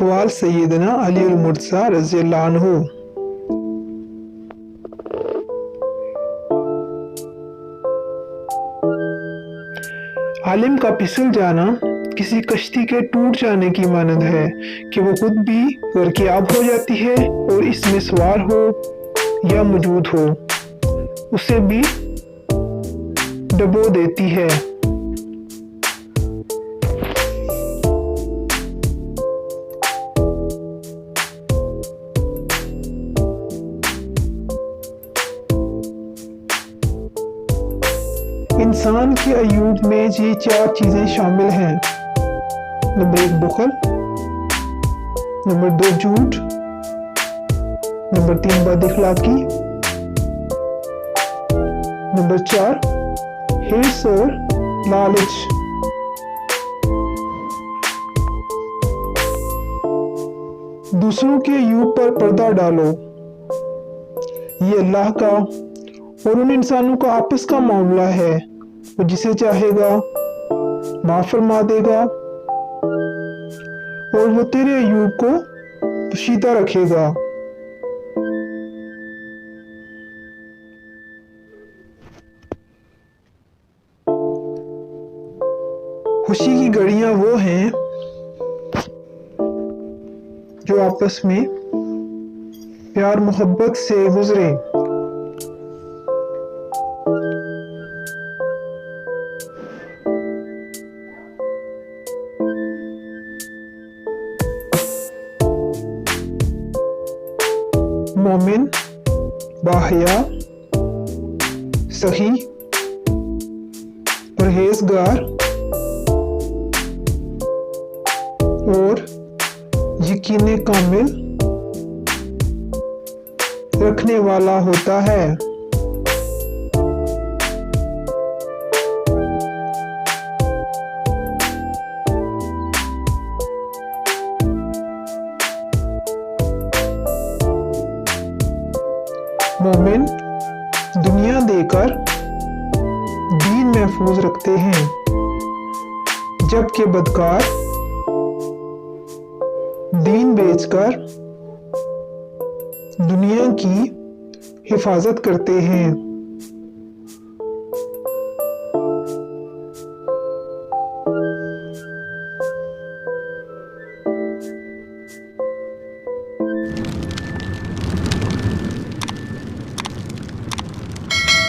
अक़वाल सय्यदना अलीउल मुर्तज़ा रज़ियल्लाहु अन्हु। आलिम का फिसल जाना किसी कश्ती के टूट जाने की मानद है कि वो खुद भी गर्क़याब हो जाती है और इसमें सवार हो या मौजूद हो उसे भी डुबो देती है। इंसान के अयूब में ये 4 चीज़ें शामिल हैं। नंबर 1 बुखल, नंबर 2 झूठ, नंबर 3 बदअखलाकी, नंबर 4 हिर्स और लालच। दूसरों के अयूब पर पर्दा डालो। ये अल्लाह का और उन इंसानों का आपस का मामला है। वो जिसे चाहेगा माफ फरमा देगा और वो तेरे अयूब को पोशीदा रखेगा। खुशी की घड़ियां वो हैं जो आपस में प्यार मोहब्बत से गुजरे। मोमिन, बाहया, सही, परहेजगार और यकीन कामिल रखने वाला होता है। मोमिन दुनिया देकर दीन महफूज रखते हैं, जबकि बदकार दीन बेचकर दुनिया की हिफाजत करते हैं।